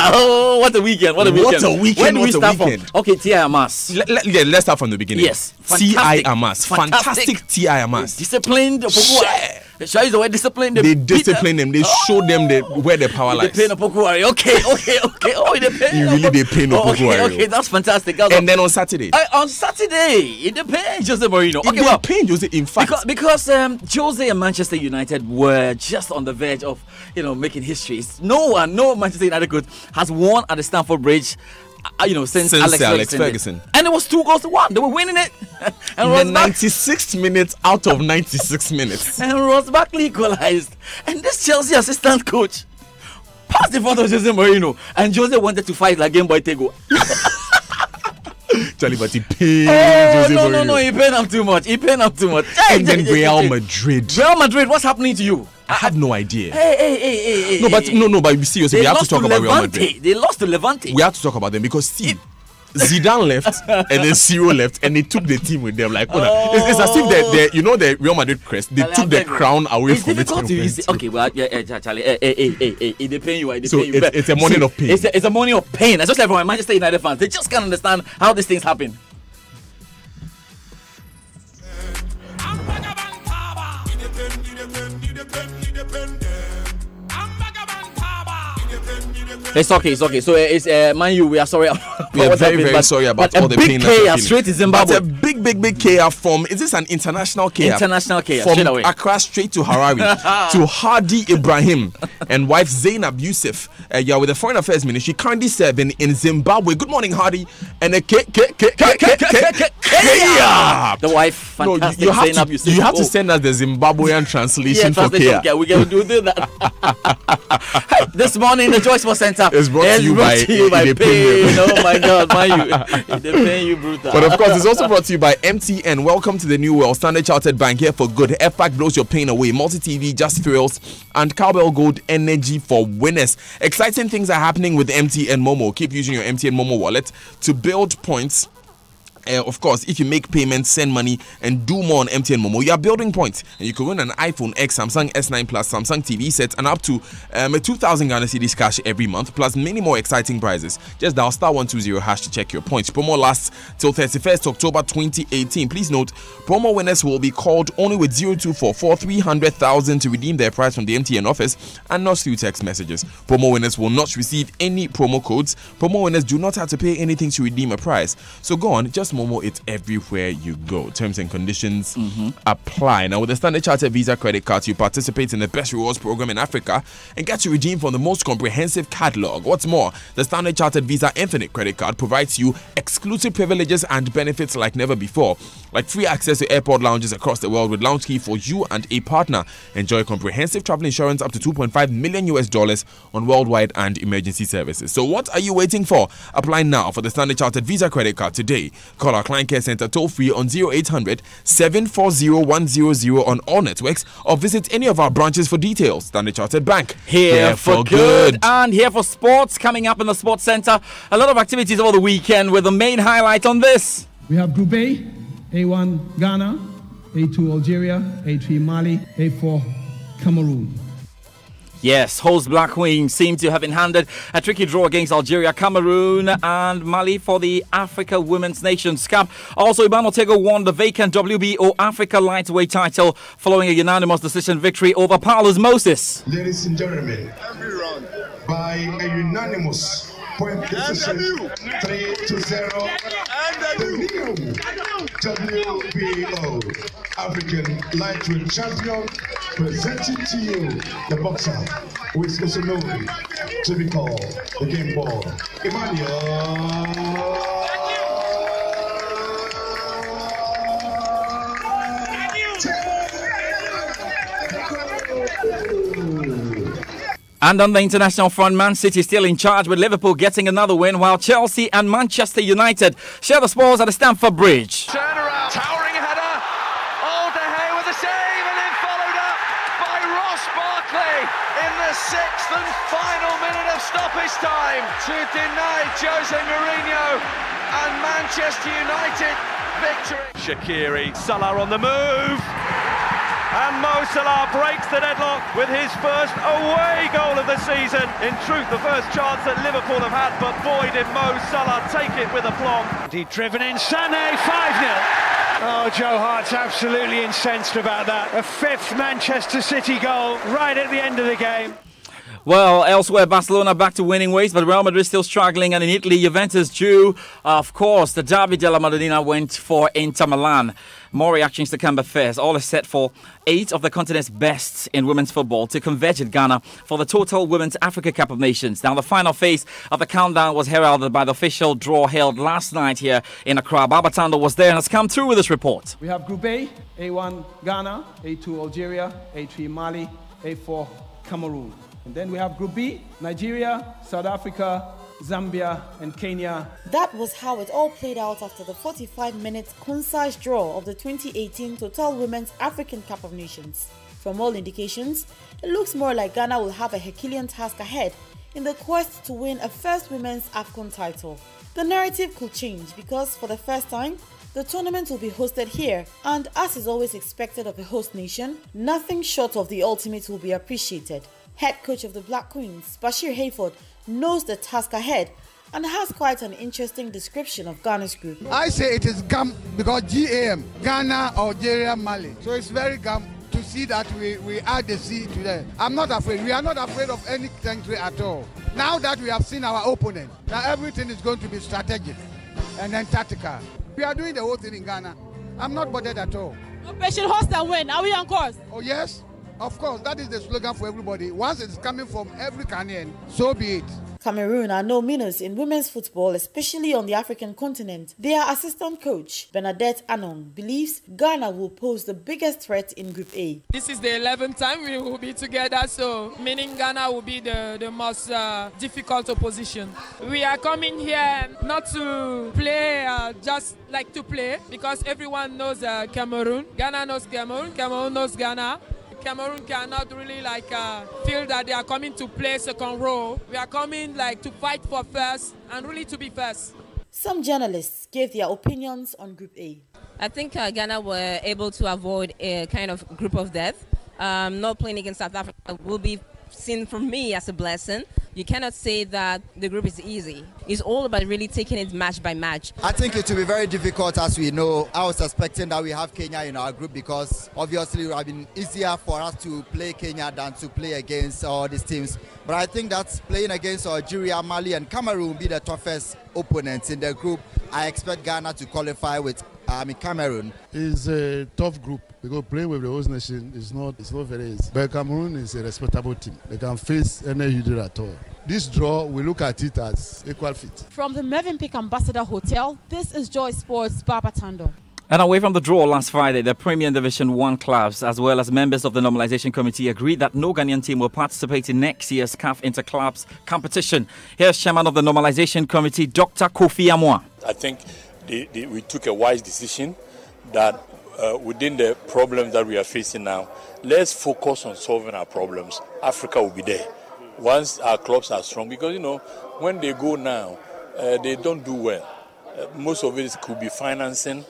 Oh, what a weekend! What a weekend! When do we start from? Okay, T.I. Amas. Let's start from the beginning. Yes, T.I. Amas, fantastic T.I. Amas. Disciplined. Shall I use the word disciplined? They discipline them. They show them where the power lies. They pain Opoku-Ware. Okay. Oh, they pain. They pain Opoku-Ware. Okay, that's fantastic. And then on Saturday. On Saturday, they pain Jose Mourinho. Okay, well, pain Jose. In fact, because Jose and Manchester United were just on the verge of making history. No Manchester United coach has won at the Stamford Bridge. Since Alex Ferguson. And it was 2-1. They were winning it. And in the 96th minute out of 96 minutes. And Ross Barkley equalized. And this Chelsea assistant coach passed in front of Jose Mourinho. And Jose wanted to fight like Game Boy Tego. Charlie, but he paid Jose Mourinho. No, he paid him too much. And then Real Madrid. What's happening to you? I have no idea. Hey. But seriously, we have to talk about Real Madrid. They lost to Levante. We have to talk about them because Zidane left and then Ciro left and they took the team with them. Like, it's as if the Real Madrid crest, they took the crown away from it. Okay, well, Charlie, they pay you. So it's a morning of pain. It's a morning of pain, especially for my Manchester United fans. They just can't understand how these things happen. It's okay. So it's Man U. We are sorry. We are very sorry about all the pain. But straight to Zimbabwe. But a big KR from. Is this an international KR? International KR. From Accra straight to Harare to Hadi Ibrahim and wife Zainab Youssef. You're with the Foreign Affairs Ministry, currently serving in Zimbabwe. Good morning, Hadi. And a KR. The wife, fantastic. No, Zainab Youssef. You have to send us the Zimbabwean translation for KR. Okay, we can do that. This morning, the Joy Sports Center is brought to you by Pain. Oh my God, the pain you brutal. But of course, it's also brought to you by MTN. Welcome to the new world. Standard Chartered Bank here for good. FPAC blows your pain away. Multi-TV, just thrills, and Cowbell Gold energy for winners. Exciting things are happening with MTN Momo. Keep using your MTN Momo wallet to build points. Of course, if you make payments, send money, and do more on MTN Momo, you are building points. And you can win an iPhone X, Samsung S9 Plus, Samsung TV sets, and up to 2,000 Ghana cedis cash every month, plus many more exciting prizes. Just dial *120# to check your points. Promo lasts till 31st October 2018. Please note, promo winners will be called only with 0244 300,000 to redeem their prize from the MTN office and not through text messages. Promo winners will not receive any promo codes. Promo winners do not have to pay anything to redeem a prize. So go on, just Momo it everywhere you go. Terms and conditions apply. Now, with the Standard Chartered Visa credit card, you participate in the best rewards program in Africa and get to redeem from the most comprehensive catalog. What's more, the Standard Chartered Visa Infinite credit card provides you exclusive privileges and benefits like never before, like free access to airport lounges across the world with lounge key for you and a partner. Enjoy comprehensive travel insurance up to $2.5 million on worldwide and emergency services. So what are you waiting for? Apply now for the Standard Chartered Visa credit card today. Call our client care center toll free on 0800 740 100 on all networks, or visit any of our branches for details. Standard Chartered Bank, here for good. And here for sports, coming up in the sports center. A lot of activities over the weekend, with the main highlight on this. We have Group A, A1 Ghana, A2 Algeria, A3 Mali, A4 Cameroon. Yes, host Black Wings seem to have handed a tricky draw against Algeria, Cameroon and Mali for the Africa Women's Nations Cup. Also, Iban Ortega won the vacant WBO Africa lightweight title following a unanimous decision victory over Paulus Moses. Ladies and gentlemen, by a unanimous point decision, 3-0, the new WBO African lightweight champion, presenting to you the boxer who is also known to be called the game ball, Emmanuel. And on the international front, Man City still in charge, with Liverpool getting another win, while Chelsea and Manchester United share the spoils at the Stamford Bridge. Turnaround, towering header. Oh, De Gea with a save, and then followed up by Ross Barkley in the 6th and final minute of stoppage time to deny Jose Mourinho and Manchester United victory. Shaqiri, Salah on the move. And Mo Salah breaks the deadlock with his first away goal of the season. In truth, the first chance that Liverpool have had, but boy did Mo Salah take it with aplomb. He driven in, Sané, 5-0. Oh, Joe Hart's absolutely incensed about that. A fifth Manchester City goal right at the end of the game. Well, elsewhere, Barcelona back to winning ways, but Real Madrid still struggling. And in Italy, Juventus drew. Of course, the Derby della Madonnina went for Inter Milan. More reactions to come first. All is set for 8 of the continent's best in women's football to converge at Ghana for the total Women's Africa Cup of Nations. Now, the final phase of the countdown was heralded by the official draw held last night here in Accra. Baba Tando was there and has come through with this report. We have Group A, A1 Ghana, A2 Algeria, A3 Mali, A4 Cameroon. And then we have Group B, Nigeria, South Africa, Zambia and Kenya. That was how it all played out after the 45-minute concise draw of the 2018 Total Women's African Cup of Nations. From all indications, it looks more like Ghana will have a Herculean task ahead in the quest to win a first Women's AFCON title. The narrative could change because for the first time, the tournament will be hosted here, and as is always expected of a host nation, nothing short of the ultimate will be appreciated. Head coach of the Black Queens, Bashir Hayford, knows the task ahead and has quite an interesting description of Ghana's group. I say it is GAM because GAM, Ghana, Algeria, Mali. So it's very GAM to see that we add the C to them. I'm not afraid. We are not afraid of any country at all. Now that we have seen our opponent, now everything is going to be strategic and then tactical. We are doing the whole thing in Ghana. I'm not bothered at all. Operation Host and Win. Are we on course? Oh yes. Of course, that is the slogan for everybody. Once it's coming from every Ghanaian, so be it. Cameroon are no meaners in women's football, especially on the African continent. Their assistant coach, Bernadette Anon, believes Ghana will pose the biggest threat in Group A. This is the 11th time we will be together, so meaning Ghana will be the most difficult opposition. We are coming here not to play just like to play, because everyone knows Cameroon. Ghana knows Cameroon, Cameroon knows Ghana. Cameroon cannot really feel that they are coming to play second row. We are coming to fight for first and really to be first. Some journalists gave their opinions on Group A. I think Ghana were able to avoid a kind of group of death. Not playing against South Africa will be seen from me as a blessing. You cannot say that the group is easy. It's all about really taking it match by match. I think it will be very difficult, as we know. I was expecting that we have Kenya in our group because obviously it would have been easier for us to play Kenya than to play against all these teams. But I think that playing against Algeria, Mali and Cameroon will be the toughest opponents in the group. I expect Ghana to qualify with Cameroon. It's a tough group because playing with the host nation is not very easy. But Cameroon is a respectable team. They can face any leader at all. This draw, we look at it as equal fit. From the Mövenpick Ambassador Hotel, this is Joy Sports, Baba Tando. And away from the draw last Friday, the Premier Division 1 clubs, as well as members of the Normalization Committee, agreed that no Ghanaian team will participate in next year's CAF Interclubs competition. Here's Chairman of the Normalization Committee, Dr. Kofi Amwa. I think we took a wise decision that within the problems that we are facing now, let's focus on solving our problems. Africa will be there once our clubs are strong, because when they go now, they don't do well. Most of it could be financing,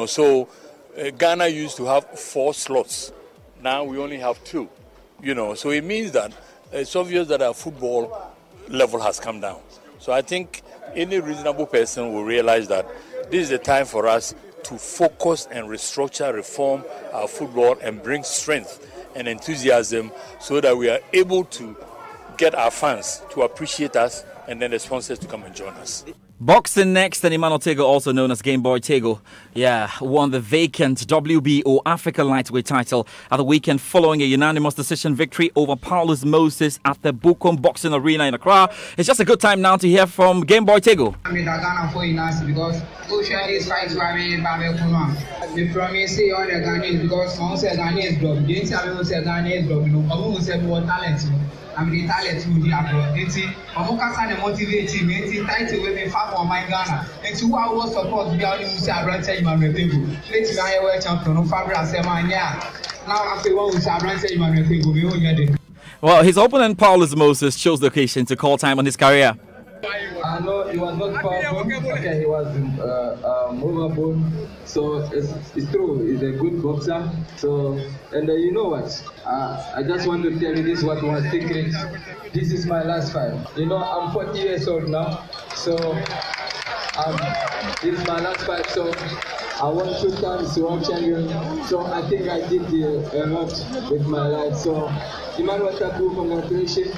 so Ghana used to have 4 slots. Now we only have 2, so it means that it's obvious that our football level has come down. So I think any reasonable person will realize that this is the time for us to focus and restructure, reform our football and bring strength and enthusiasm so that we are able to get our fans to appreciate us and then the sponsors to come and join us. Boxing next, and Emmanuel Tego, also known as Game Boy Tego, won the vacant WBO Africa Lightweight title at the weekend following a unanimous decision victory over Paulus Moses at the Bukom Boxing Arena in Accra. It's just a good time now to hear from Game Boy Tego. I mean, Ghana for because Ocean is fighting by me, the promise all the Ghanaians because some say Ghanaians drop. They say Ghanaians drop. Some say more talent. I'm the talent to the abroad. I'm going to motivate him. I'm title with me far from my Ghana. And to our world support, we are going to run tell you my people. Let's go a world champion. Fabra Semania. Now after one, we shall run tell you my people. Well, his opponent Paulus Moses chose the occasion to call time on his career. I know he was not powerful. Okay, he was movable, So it's true. He's a good boxer. So, and you know what? I just want to tell you this what was secret. This is my last fight. You know, I'm 40 years old now. So, this is my last fight. So, I won 2 times world champion. So, I think I did a lot with my life. So, Emmanuel Taku, congratulations.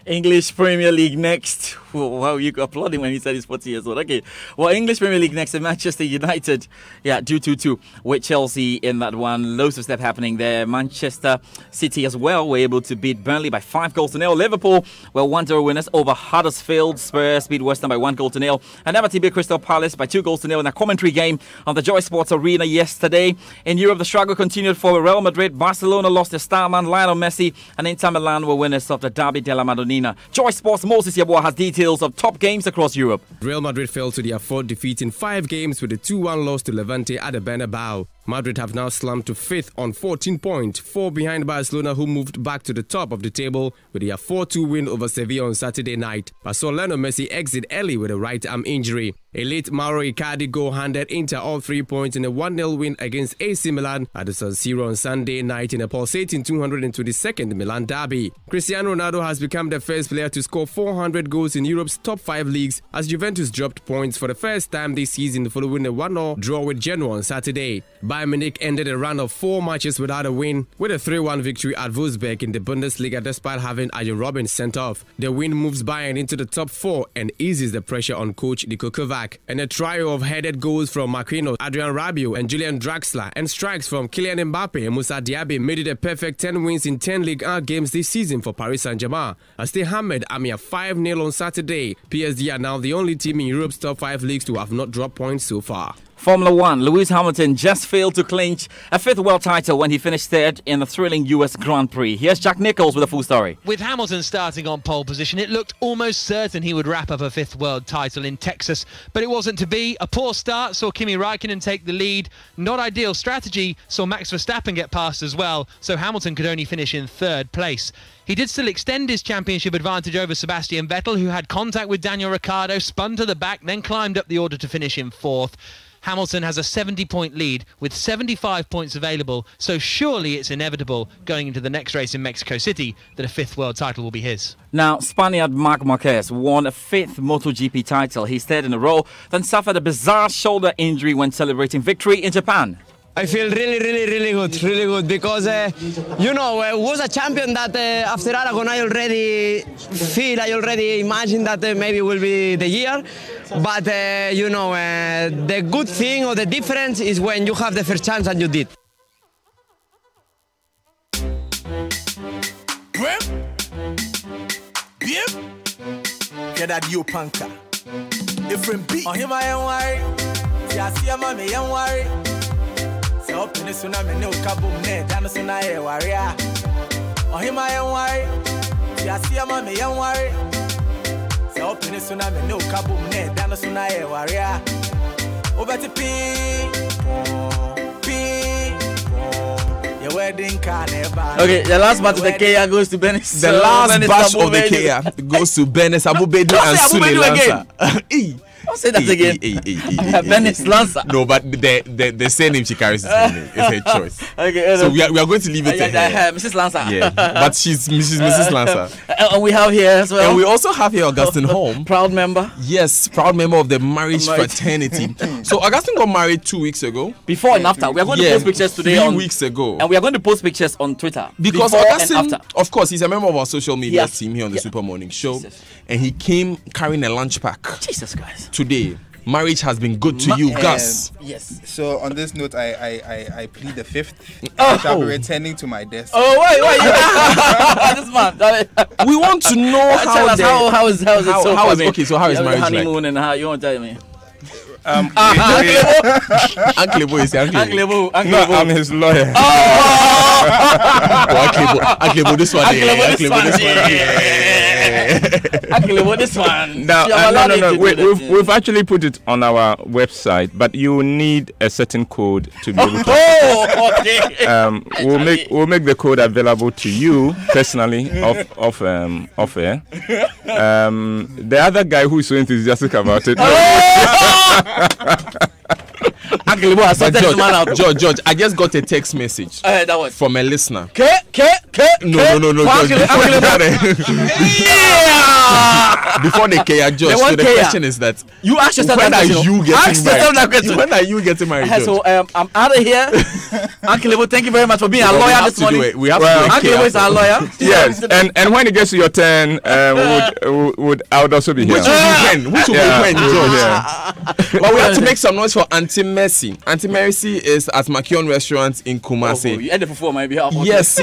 English Premier League next. Wow, you applauding when he said he's 40 years old. Okay. Well, English Premier League next. Manchester United, drew 2-2 with Chelsea in that one. Loads of stuff happening there. Manchester City as well were able to beat Burnley by 5-0. Liverpool were 1-0 winners over Huddersfield. Spurs beat West Ham by 1-0. And Everton beat Crystal Palace by 2-0 in a commentary game on the Joy Sports Arena yesterday. In Europe, the struggle continued for Real Madrid. Barcelona lost their star man Lionel Messi, and Inter Milan were winners of the Derby della Madonnina. Joy Sports' Moses Yeboah has details of top games across Europe. Real Madrid fell to their 4th defeat in 5 games with a 2-1 loss to Levante at the Bernabeu. Madrid have now slumped to 5th on 14 points, 4 behind Barcelona, who moved back to the top of the table with their 4-2 win over Sevilla on Saturday night, but saw Lionel Messi exit early with a right arm injury. A late Mauro Icardi goal handed Inter all 3 points in a 1-0 win against AC Milan at the San Siro on Sunday night in a pulsating 222nd Milan derby. Cristiano Ronaldo has become the first player to score 400 goals in Europe's top 5 leagues as Juventus dropped points for the first time this season following a 1-0 draw with Genoa on Saturday. Bayern Munich ended a run of 4 matches without a win with a 3-1 victory at Wolfsburg in the Bundesliga despite having Arjen Robben sent off. The win moves Bayern into the top 4 and eases the pressure on coach Niko Kovac. And a trio of headed goals from Marquinhos, Adrian Rabiot and Julian Draxler and strikes from Kylian Mbappe and Moussa Diaby made it a perfect 10 wins in 10 Ligue 1 games this season for Paris Saint-Germain. As they hammered Amiens 5-0 on Saturday, PSG are now the only team in Europe's top 5 leagues to have not dropped points so far. Formula One, Lewis Hamilton just failed to clinch a 5th world title when he finished 3rd in the thrilling US Grand Prix. Here's Jack Nichols with a full story. With Hamilton starting on pole position, it looked almost certain he would wrap up a 5th world title in Texas, but it wasn't to be. A poor start saw Kimi Räikkönen take the lead. Not ideal strategy saw Max Verstappen get past as well, so Hamilton could only finish in 3rd place. He did still extend his championship advantage over Sebastian Vettel, who had contact with Daniel Ricciardo, spun to the back, then climbed up the order to finish in 4th. Hamilton has a 70-point lead with 75 points available, so surely it's inevitable going into the next race in Mexico City that a 5th world title will be his. Now, Spaniard Marc Marquez won a 5th MotoGP title. He's 3rd in a row, then suffered a bizarre shoulder injury when celebrating victory in Japan. I feel really good because, was a champion that after Aragon I already imagine that maybe will be the year. But, the good thing or the difference is when you have the first chance and you did. Get that you panka. Different beat. Oh, him I am worried. Yeah, see, I'm worried. Up in the tsunami, no kaboom, ne, Danoson, I warrior. Oh, him I am worried. Yeah, see, I'm worried. So up in the tsunami, no kaboom, ne, Danoson, I warrior. Over to your wedding carnival. Okay, the last batch of the Kea goes to Benes. The last batch of the Kea goes to Benes Abubedu and Sule Lanza. Don't say that again. Benes Lanza. No, but the surname she carries is her choice. Okay, so we are going to leave it to her. Mrs. Lanza. Yeah, but she's Mrs. Lanza. And we have here as well. And we also have here Augustine Holm. Proud member. Yes, proud member of the marriage fraternity. So Augustine got married 2 weeks ago. Before and after. We are going to post pictures today 3 weeks ago. And we are going to post pictures on Twitter. Because Augustine, of course, he's a member of our social media team here on the Super Morning Show. Jesus. And he came carrying a lunch pack. Jesus Christ. Today. Marriage has been good to you, Gus. Yes. So on this note, I plead the 5th. I shall be returning to my desk. Oh wait. This man. We want to know how is it so? How is okay? So how is marriage honeymoon like? And how you want to tell me? Uncle Lebo is Uncle Lebo. No, I'm his lawyer. Uncle Lebo, this one. Uncle Lebo, this one. No. We've actually put it on our website, but you need a certain code to be able to. Okay. We'll make the code available to you personally off air. The other guy who is so enthusiastic about it. Uncle Lebo has sorted this man out. George, I just got a text message that was from a listener. No, George. Before the K, George, so the question is that you ask yourself when that are question. you getting married? That question. When are you getting married, George? So I'm out of here. Uncle Lebo, thank you very much for being a lawyer this morning. We have to do it. Uncle Lebo is our lawyer. Yes, and when it gets to your turn, I would also be here. Which will be when, George? But we have to make some noise for Auntie Mercy. Auntie Mercy is at Makion Restaurant in Kumasi. You had the fufu on my behalf. Yes.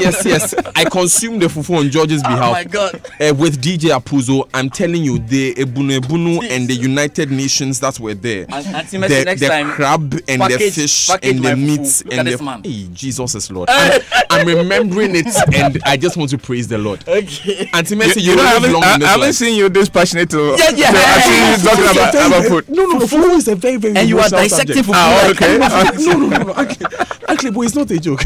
I consumed the fufu on George's behalf. Oh my God. With DJ Apuzo, I'm telling you, the Ebunu and the United Nations that were there. Auntie Mercy, next time, the crab and the fish and the meat and the hey, Jesus is Lord. I'm remembering it and I just want to praise the Lord. Okay. Auntie Mercy, you know, I haven't seen you this passionate. I've seen you talking about food. No, fufu is a very, very and you are dissecting fufu. Okay. No. Actually, but it's not a joke.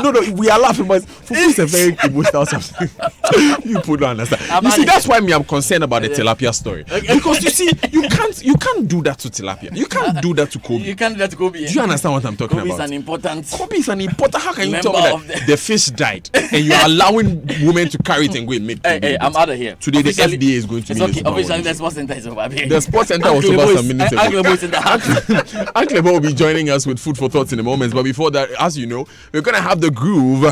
No, we are laughing, but fufu is a very emotional subject. You don't understand. You see, that's why I'm concerned about the tilapia story. Because you see, you can't do that to tilapia. You can't do that to Kobe. You can't do that to Kobe. Do you understand what I'm talking about? Kobe is an important. How can you tell me that the fish died and you are allowing women to carry it and go and make? Hey, I'm out of here. Today the FDA is going to. It's okay. Officially, the sports center is over. The sports center was over some minutes ago. Uncle Lebo will be joining us with food for thoughts in a moment. But before that, as you know, we're gonna have the groove.